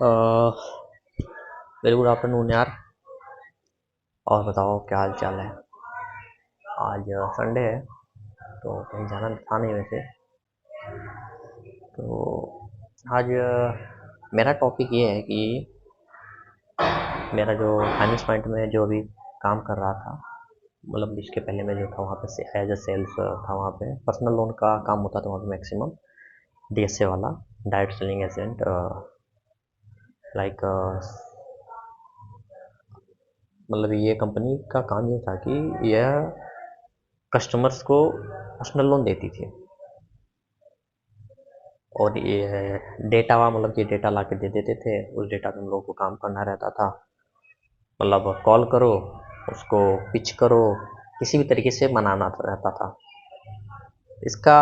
Very good afternoon यार। और बताओ क्या हाल चाल है। आज संडे है तो कहीं जाना था नहीं वैसे। तो आज मेरा टॉपिक ये है कि मेरा जो फाइनेंस पॉइंट में जो अभी काम कर रहा था, मतलब इसके पहले मैं जो था वहाँ पे एज अ सेल्स था। वहाँ पे पर्सनल लोन का काम होता था वहाँ पे मैक्सिमम, डीएसए वाला, डायरेक्ट सेलिंग एजेंट। लाइक मतलब ये कंपनी का काम ये था कि यह कस्टमर्स को पर्सनल लोन देती थी। और ये डेटा मतलब कि डेटा ला के दे देते थे। उस डेटा पे हम लोगों को काम करना रहता था। मतलब कॉल करो, उसको पिच करो, किसी भी तरीके से मनाना रहता था। इसका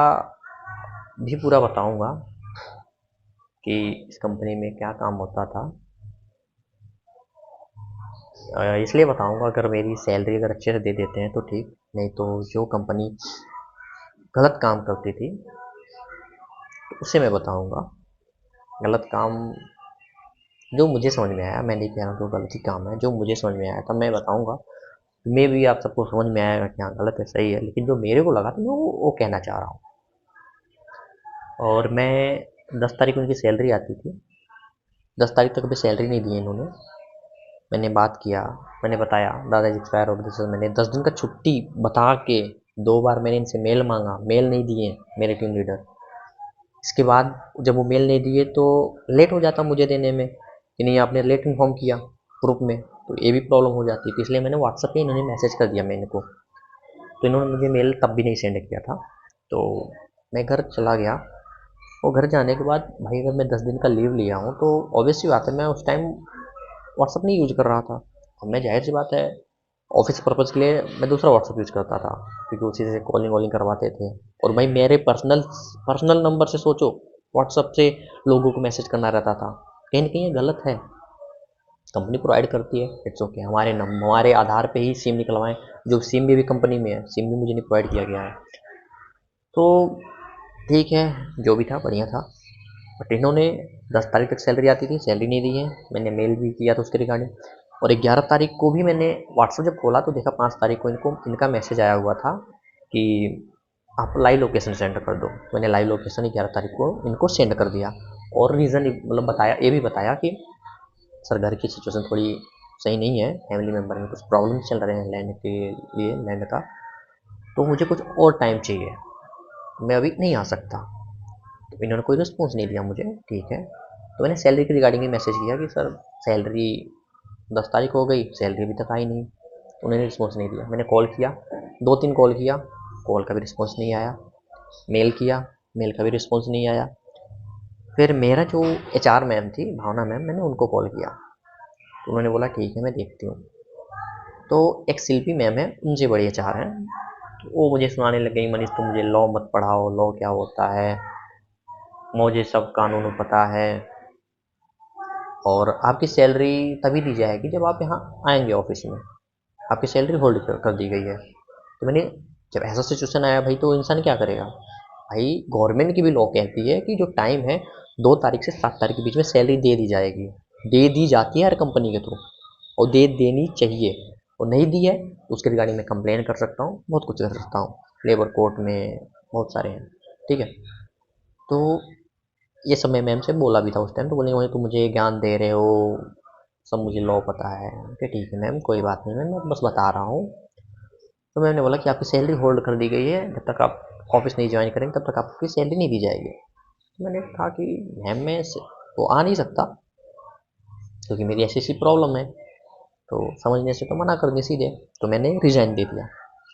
भी पूरा बताऊंगा कि इस कंपनी में क्या काम होता था। इसलिए बताऊंगा, अगर मेरी सैलरी अगर अच्छे से दे देते हैं तो ठीक, नहीं तो जो कंपनी गलत काम करती थी तो उसे मैं बताऊंगा। गलत काम जो मुझे समझ में आया, मैं नहीं कह रहा हूँ गलत ही काम है, जो मुझे समझ में आया तब मैं बताऊंगा। मे भी आप सबको समझ में आएगा कि हाँ गलत है सही है, लेकिन जो मेरे को लगा था मैं वो कहना चाह रहा हूँ। और मैं 10 तारीख को उनकी सैलरी आती थी, 10 तारीख तक अभी सैलरी नहीं दी इन्होंने। मैंने बात किया, मैंने बताया दादाजी एक्सपायर हो गए थे। मैंने 10 दिन का छुट्टी बता के 2 बार मैंने इनसे मेल मांगा, मेल नहीं दिए मेरे टीम लीडर। इसके बाद जब वो मेल नहीं दिए तो लेट हो जाता मुझे देने में कि नहीं आपने लेट इन्फॉर्म किया ग्रुप में, तो ये भी प्रॉब्लम हो जाती थी। इसलिए मैंने व्हाट्सएप पे इन्होंने मैसेज कर दिया मैं इनको। तो इन्होंने मुझे मेल तब भी नहीं सेंड किया था। तो मैं घर चला गया। और घर जाने के बाद भाई अगर मैं 10 दिन का लीव लिया हूँ तो ऑब्वियस सी बात है मैं उस टाइम व्हाट्सअप नहीं यूज कर रहा था। और मैं जाहिर सी बात है ऑफिस पर्पज़ के लिए मैं दूसरा व्हाट्सअप यूज करता था, क्योंकि उसी से कॉलिंग वॉलिंग करवाते थे। और भाई मेरे पर्सनल पर्सनल नंबर से सोचो व्हाट्सअप से लोगों को मैसेज करना रहता था। कहीं ना कहीं ये गलत है। कंपनी प्रोवाइड करती है, इट्स ओके, हमारे आधार पे ही सिम निकलवाएं। जो सिम भी कंपनी में है, सिम भी मुझे नहीं प्रोवाइड किया गया है। तो ठीक है, जो भी था बढ़िया था। बट इन्होंने 10 तारीख तक सैलरी आती थी, सैलरी नहीं दी है। मैंने मेल भी किया था उसके रिगार्डिंग। और 11 तारीख को भी मैंने व्हाट्सएप जब खोला तो देखा 5 तारीख को इनका मैसेज आया हुआ था कि आप लाइव लोकेशन सेंड कर दो। मैंने लाइव लोकेशन 11 तारीख को इनको सेंड कर दिया। और रीज़न मतलब बताया, ये भी बताया कि सर घर की सिचुएशन थोड़ी सही नहीं है, फैमिली मेम्बर में कुछ प्रॉब्लम चल रहे हैं लैंड के लिए, लैंड का, तो मुझे कुछ और टाइम चाहिए, मैं अभी नहीं आ सकता। तो इन्होंने कोई रिस्पॉन्स नहीं दिया मुझे। ठीक है, तो मैंने सैलरी के रिगार्डिंग ही मैसेज किया कि सर सैलरी 10 तारीख हो गई, सैलरी अभी तक आई नहीं। तो उन्होंने रिस्पॉन्स नहीं दिया। मैंने कॉल किया, 2-3 कॉल किया, कॉल का भी रिस्पॉन्स नहीं आया। मेल किया, मेल का भी रिस्पॉन्स नहीं आया। फिर मेरा जो एचआर मैम थी, भावना मैम, मैंने उनको कॉल किया। तो उन्होंने बोला ठीक है मैं देखती हूँ। तो एक शिल्पी मैम है, उनसे बड़ी एचआर हैं। तो वो मुझे सुनाने लग गई, मनीष तुम मुझे लॉ मत पढ़ाओ, लॉ क्या होता है, मुझे सब कानून पता है, और आपकी सैलरी तभी दी जाएगी जब आप यहाँ आएंगे ऑफिस में, आपकी सैलरी होल्ड कर दी गई है। तो मैंने, जब ऐसा सिचुएशन आया भाई तो इंसान क्या करेगा। भाई गवर्नमेंट की भी लॉ कहती है कि जो टाइम है 2 तारीख से 7 तारीख के बीच में सैलरी दे दी जाएगी, दे दी जाती है हर कंपनी के थ्रू, और दे देनी चाहिए। और नहीं दी है तो उसके रिगार्डिंग में कंप्लेन कर सकता हूँ, बहुत कुछ कर सकता हूँ, लेबर कोर्ट में बहुत सारे हैं। ठीक है, तो ये सब मैं मैम से बोला भी था उस टाइम। तो बोले वही तुम मुझे ज्ञान दे रहे हो, सब मुझे लॉ पता है। कि ठीक है मैम कोई बात नहीं मैम, मैं बस बता रहा हूँ। तो मैम ने बोला कि आपकी सैलरी होल्ड कर दी गई है, जब तक आप ऑफिस नहीं ज्वाइन करेंगे तब तक आपकी सैलरी नहीं दी जाएगी। तो मैंने कहा कि मैम मैं तो आ नहीं सकता, क्योंकि मेरी ऐसी ऐसी प्रॉब्लम है। तो समझने से तो मना कर दी सीधे। तो मैंने रिजाइन दे दिया,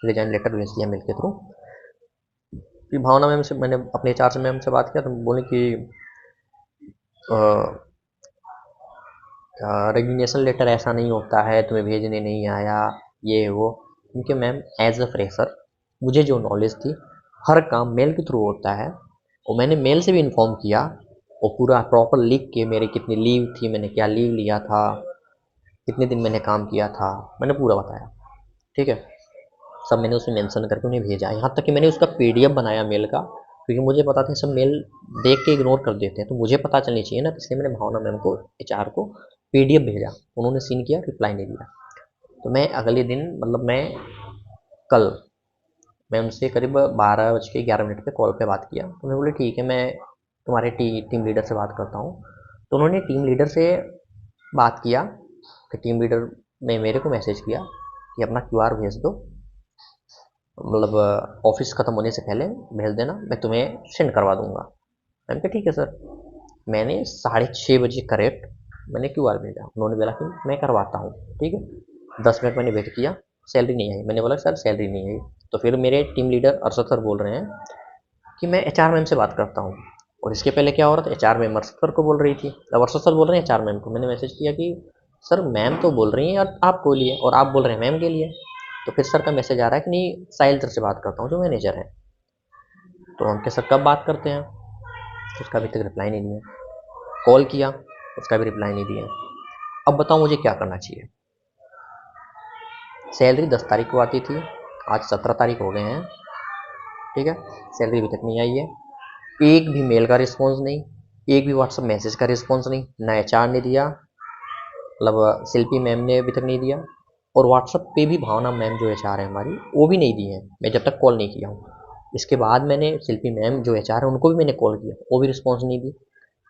रिजाइन लेटर भेज दिया मेल के थ्रू। फिर भावना मैम से मैंने अपने एचआर से मैम से बात किया, तो बोले कि रेजिग्नेशन लेटर ऐसा नहीं होता है, तुम्हें भेजने नहीं आया, ये वो। क्योंकि मैम एज अ फ्रेशर मुझे जो नॉलेज थी, हर काम मेल के थ्रू होता है। और मैंने मेल से भी इन्फॉर्म किया, और पूरा प्रॉपर लिख के मेरी कितनी लीव थी, मैंने क्या लीव लिया था, कितने दिन मैंने काम किया था, मैंने पूरा बताया। ठीक है, सब मैंने उसमें मेंशन करके उन्हें भेजा। यहाँ तक कि मैंने उसका पीडीएफ बनाया मेल का, क्योंकि मुझे पता था सब मेल देख के इग्नोर कर देते हैं, तो मुझे पता चलनी चाहिए ना, तो इसलिए मैंने भावना मैम को, एचआर को पीडीएफ भेजा। उन्होंने सीन किया, रिप्लाई नहीं दिया। तो मैं अगले दिन मतलब कल मैं उनसे करीब 12:11 पे कॉल पे बात किया। तो मैं बोले ठीक है, मैं तुम्हारे टीम लीडर से बात करता हूँ। तो उन्होंने टीम लीडर से बात किया कि टीम लीडर ने मेरे को मैसेज किया कि अपना क्यूआर भेज दो, मतलब ऑफिस ख़त्म होने से पहले भेज देना, मैं तुम्हें सेंड करवा दूंगा। मैंने कहा ठीक है सर। मैंने 6:30 बजे करेक्ट मैंने क्यूआर भेजा। उन्होंने बोला कि मैं करवाता हूँ, ठीक है। 10 मिनट मैंने वेट किया, सैलरी नहीं आई। मैंने बोला सर सैलरी नहीं आई। तो फिर मेरे टीम लीडर अरशद सर बोल रहे हैं कि मैं एचआर मैम से बात करता हूँ। और इसके पहले क्या हो रहा था, एचआर मैम अरशद सर को बोल रही थी। अब अरशद सर बोल रहे हैं एचआर मैम को। मैंने मैसेज किया कि सर मैम तो बोल रही हैं आपको लिए, और आप बोल रहे हैं मैम के लिए। तो फिर सर का मैसेज आ रहा है कि नहीं, साहिल सर से बात करता हूँ जो मैनेजर है। तो हम सर कब बात करते हैं, तो उसका अभी तक रिप्लाई नहीं दिया। कॉल किया, उसका भी रिप्लाई नहीं दिया। अब बताओ मुझे क्या करना चाहिए। सैलरी 10 तारीख को आती थी, आज 17 तारीख हो गए हैं, ठीक है। सैलरी अभी तक नहीं आई है। एक भी मेल का रिस्पॉन्स नहीं, एक भी व्हाट्सएप मैसेज का रिस्पॉन्स नहीं, ना एचआर ने दिया, मतलब शिल्पी मैम ने अभी तक नहीं दिया। और व्हाट्सएप पे भी भावना मैम जो एचआर है हमारी, वो भी नहीं दी है, मैं जब तक कॉल नहीं किया हूँ। इसके बाद मैंने शिल्पी मैम जो एचआर है उनको भी मैंने कॉल किया, वो भी रिस्पॉन्स नहीं दी।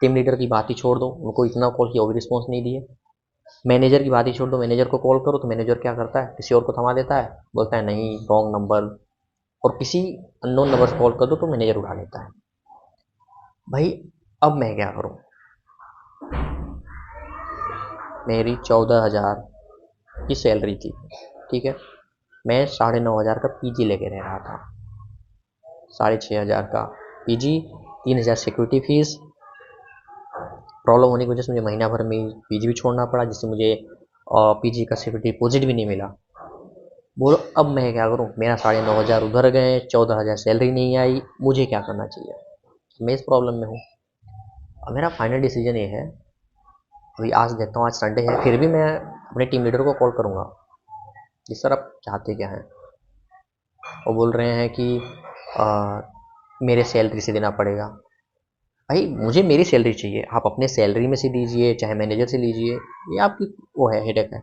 टीम लीडर की बात ही छोड़ दो, उनको इतना कॉल किया वो भी रिस्पॉन्स नहीं दिए। मैनेजर की बात ही छोड़ दो, मैनेजर को कॉल करो तो मैनेजर क्या करता है, किसी और को थमा देता है, बोलता है नहीं रॉन्ग नंबर। और किसी अननोन नंबर से कॉल कर दो तो मैनेजर उठा लेता है। भाई अब मैं क्या करूँ। मेरी 14,000 की सैलरी थी, ठीक है। मैं 9,500 का पीजी लेके रह रहा था, 6,500 का पीजी, 3,000 सिक्योरिटी फीस। प्रॉब्लम होने की वजह से मुझे महीना भर में पीजी भी छोड़ना पड़ा, जिससे मुझे पीजी का सिक्योरिटी डिपॉजिट भी नहीं मिला। बोलो अब मैं क्या करूँ। मेरा 9,500 उधर गए, 14,000 सैलरी नहीं आई, मुझे क्या करना चाहिए। मैं इस प्रॉब्लम में हूँ। अब मेरा फाइनल डिसीजन ये है, अभी आज देखता हूँ, आज संडे है, फिर भी मैं अपने टीम लीडर को कॉल करूँगा कि सर आप चाहते क्या हैं। वो बोल रहे हैं कि मेरे सैलरी से देना पड़ेगा। भाई मुझे मेरी सैलरी चाहिए, आप अपने सैलरी में से दीजिए चाहे मैनेजर से लीजिए, ये आपकी वो है हेडेक है।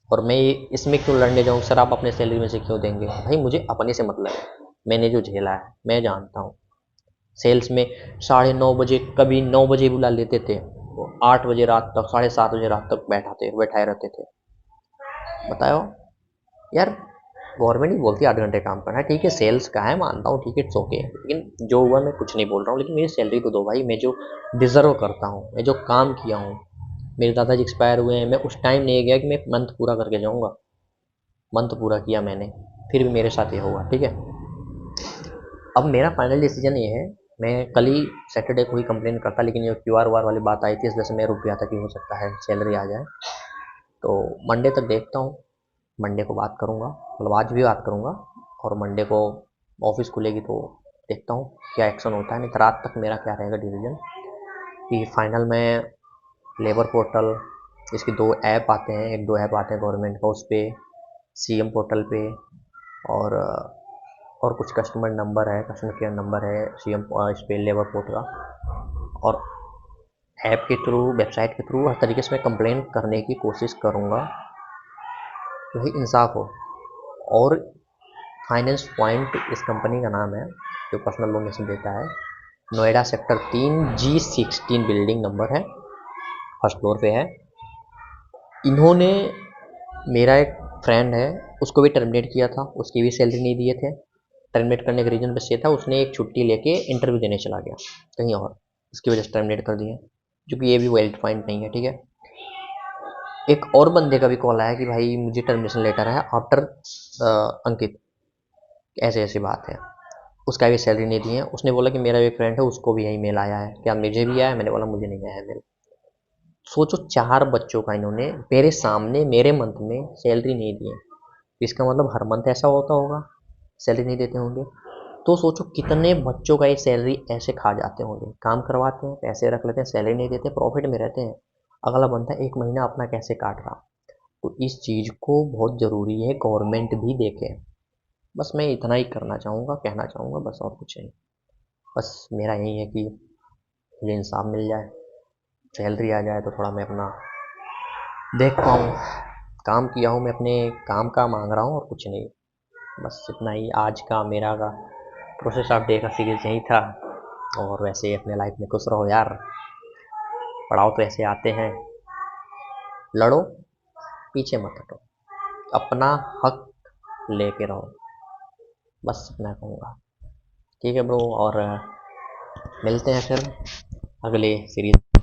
और मैं इसमें क्यों लड़ने जाऊँ, सर आप अपने सैलरी में से क्यों देंगे। भाई मुझे अपने से मतलब है, मैंने जो झेला है मैं जानता हूँ। सेल्स में 9:30 बजे, कभी 9 बजे बुला लेते थे, वो 8 बजे रात तक, 7:30 बजे रात तक बैठाए रहते थे। बताओ यार, गवर्नमेंट ही बोलती है 8 घंटे काम करना है, ठीक है। सेल्स का है, मानता हूँ, ठीक है, इट्स ओके। लेकिन जो हुआ मैं कुछ नहीं बोल रहा हूँ, लेकिन मेरी सैलरी तो दो भाई। मैं जो डिजर्व करता हूँ, मैं जो काम किया हूँ। मेरे दादाजी एक्सपायर हुए हैं, मैं उस टाइम नहीं गया कि मैं मंथ पूरा करके जाऊँगा। मंथ पूरा किया मैंने, फिर भी मेरे साथ ये हुआ, ठीक है। अब मेरा फाइनल डिसीजन ये है, मैं कल ही सैटरडे को ही कंप्लेन करता, लेकिन ये क्यूआर वार वाली बात आई थी, इस वजह से मैं रुक गया था कि हो सकता है सैलरी आ जाए। तो मंडे तक देखता हूँ, मंडे को बात करूँगा, मतलब आज भी बात करूँगा। और मंडे को ऑफिस खुलेगी तो देखता हूँ क्या एक्शन होता है। नहीं तो रात तक मेरा क्या रहेगा डिसीजन, कि फाइनल में लेबर पोर्टल, इसके 2 ऐप आते हैं, 1-2 ऐप आते हैं गवर्नमेंट का, उस पर सीएम पोर्टल पे, और कुछ कस्टमर नंबर है, कस्टमर केयर नंबर है सीएम इस पर लेबर पोर्टल का। और ऐप के थ्रू, वेबसाइट के थ्रू, हर तरीके से मैं कंप्लेन करने की कोशिश करूँगा, वही इंसाफ हो। और फाइनेंस पॉइंट इस कंपनी का नाम है जो पर्सनल लोन से देता है। Noida sector 3G16 building number है, फर्स्ट फ्लोर पे है। इन्होंने, मेरा एक फ्रेंड है उसको भी टर्मिनेट किया था, उसकी भी सैलरी नहीं दिए थे। टर्मिनेट करने का रीज़न बस ये था, उसने एक छुट्टी लेके इंटरव्यू देने चला गया कहीं और, उसकी वजह से टर्मिनेट कर दिया, जो कि ये भी वेल डिफाइंड नहीं है, ठीक है। एक और बंदे का भी कॉल आया कि भाई मुझे टर्मिनेशन लेटर है आफ्टर अंकित, ऐसे ऐसी बात है। उसका भी सैलरी नहीं दी है। उसने बोला कि मेरा एक फ्रेंड है उसको भी यही मेल आया है, क्या मुझे भी आया है। मैंने बोला मुझे नहीं आया है मेल। सोचो 4 बच्चों का इन्होंने मेरे सामने मेरे मंथ में सैलरी नहीं दी है। इसका मतलब हर मंथ ऐसा होता होगा, सैलरी नहीं देते होंगे। तो सोचो कितने बच्चों का ये सैलरी ऐसे खा जाते होंगे। काम करवाते हैं, पैसे रख लेते हैं, सैलरी नहीं देते, प्रॉफिट में रहते हैं। अगला बंदा 1 महीना अपना कैसे काट रहा। तो इस चीज़ को बहुत ज़रूरी है गवर्नमेंट भी देखे। बस मैं इतना ही करना चाहूँगा, कहना चाहूँगा, बस और कुछ नहीं। बस मेरा यही है कि मुझे इंसाफ मिल जाए, सैलरी आ जाए तो थोड़ा मैं अपना देख पाऊँ। काम किया हूँ, मैं अपने काम का मांग रहा हूँ और कुछ नहीं। बस इतना ही आज का मेरा का प्रोसेस ऑफ डे का सीरीज यही था। और वैसे अपने लाइफ में खुश रहो यार, पड़ाव तो ऐसे आते हैं, लड़ो, पीछे मत हटो, अपना हक लेके रहो, बस इतना कहूँगा। ठीक है ब्रो, और मिलते हैं फिर अगले सीरीज।